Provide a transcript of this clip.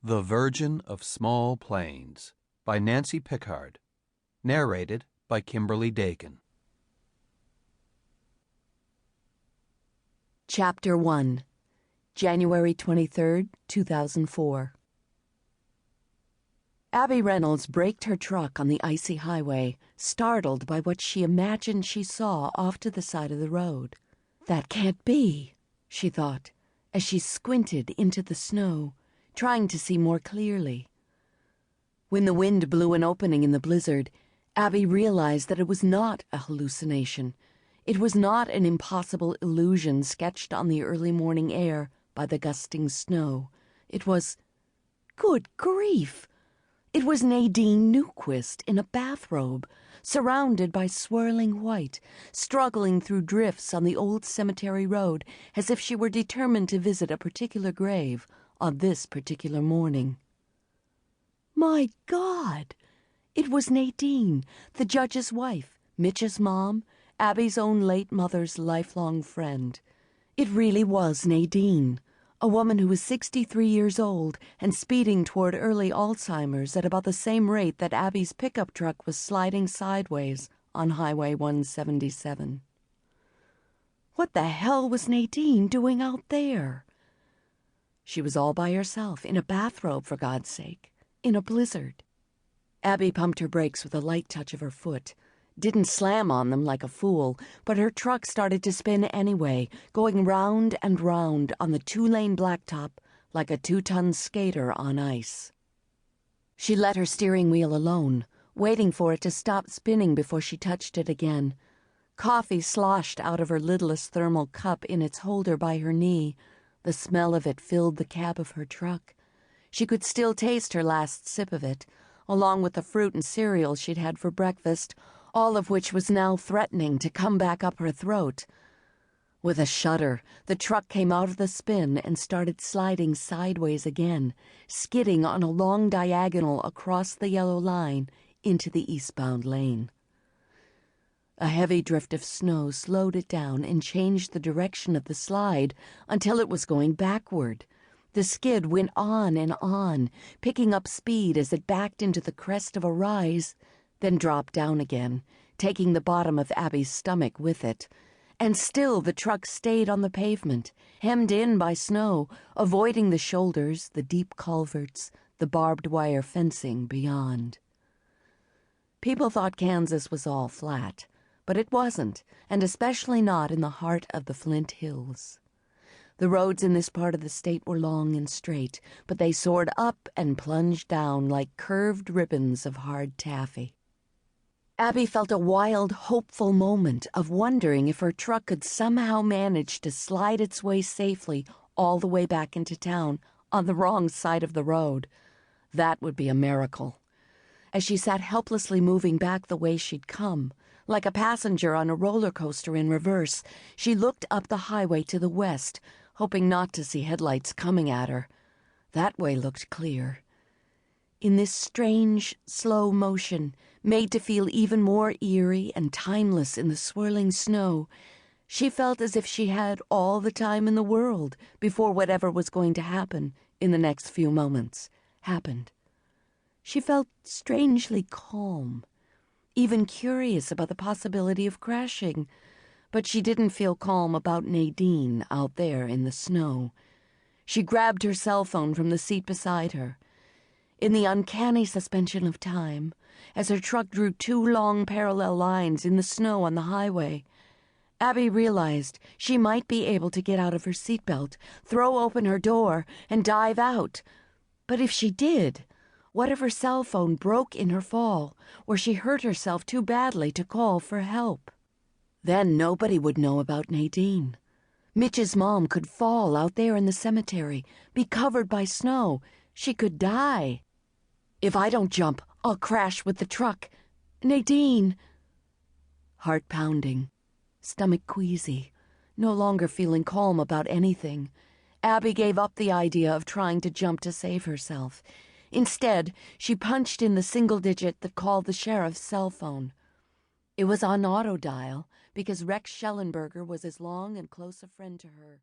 The Virgin of Small Plains by Nancy Pickard. Narrated by Kymberly Dakin. Chapter 1, January 23rd, 2004. Abby Reynolds braked her truck on the icy highway, startled by what she imagined she saw off to the side of the road. That can't be, she thought, as she squinted into the snow, trying to see more clearly. When the wind blew an opening in the blizzard, Abby realized that it was not a hallucination. It was not an impossible illusion sketched on the early morning air by the gusting snow. It was, good grief! It was Nadine Newquist in a bathrobe, surrounded by swirling white, struggling through drifts on the old cemetery road as if she were determined to visit a particular grave on this particular morning. My God! It was Nadine, the judge's wife, Mitch's mom, Abby's own late mother's lifelong friend. It really was Nadine, a woman who was 63 years old and speeding toward early Alzheimer's at about the same rate that Abby's pickup truck was sliding sideways on Highway 177. What the hell was Nadine doing out there? She was all by herself, in a bathrobe, for God's sake, in a blizzard. Abby pumped her brakes with a light touch of her foot. Didn't slam on them like a fool, but her truck started to spin anyway, going round and round on the two-lane blacktop like a 2-ton skater on ice. She let her steering wheel alone, waiting for it to stop spinning before she touched it again. Coffee sloshed out of her lidless thermal cup in its holder by her knee. The smell of it filled the cab of her truck. She could still taste her last sip of it, along with the fruit and cereal she'd had for breakfast, all of which was now threatening to come back up her throat. With a shudder, the truck came out of the spin and started sliding sideways again, skidding on a long diagonal across the yellow line into the eastbound lane. A heavy drift of snow slowed it down and changed the direction of the slide until it was going backward. The skid went on and on, picking up speed as it backed into the crest of a rise, then dropped down again, taking the bottom of Abby's stomach with it. And still the truck stayed on the pavement, hemmed in by snow, avoiding the shoulders, the deep culverts, the barbed wire fencing beyond. People thought Kansas was all flat, but it wasn't, and especially not in the heart of the Flint Hills. The roads in this part of the state were long and straight, but they soared up and plunged down like curved ribbons of hard taffy. Abby felt a wild, hopeful moment of wondering if her truck could somehow manage to slide its way safely all the way back into town on the wrong side of the road. That would be a miracle. As she sat helplessly moving back the way she'd come, like a passenger on a roller coaster in reverse, she looked up the highway to the west, hoping not to see headlights coming at her. That way looked clear. In this strange, slow motion, made to feel even more eerie and timeless in the swirling snow, she felt as if she had all the time in the world before whatever was going to happen in the next few moments happened. She felt strangely calm, even curious about the possibility of crashing, but she didn't feel calm about Nadine out there in the snow. She grabbed her cell phone from the seat beside her. In the uncanny suspension of time, as her truck drew 2 long parallel lines in the snow on the highway, Abby realized she might be able to get out of her seatbelt, throw open her door, and dive out. But if she did, what if her cell phone broke in her fall, or she hurt herself too badly to call for help? Then nobody would know about Nadine. Mitch's mom could fall out there in the cemetery, be covered by snow. She could die. If I don't jump, I'll crash with the truck. Nadine! Heart pounding, stomach queasy, no longer feeling calm about anything, Abby gave up the idea of trying to jump to save herself. Instead, she punched in the single digit that called the sheriff's cell phone. It was on auto dial because Rex Schellenberger was as long and close a friend to her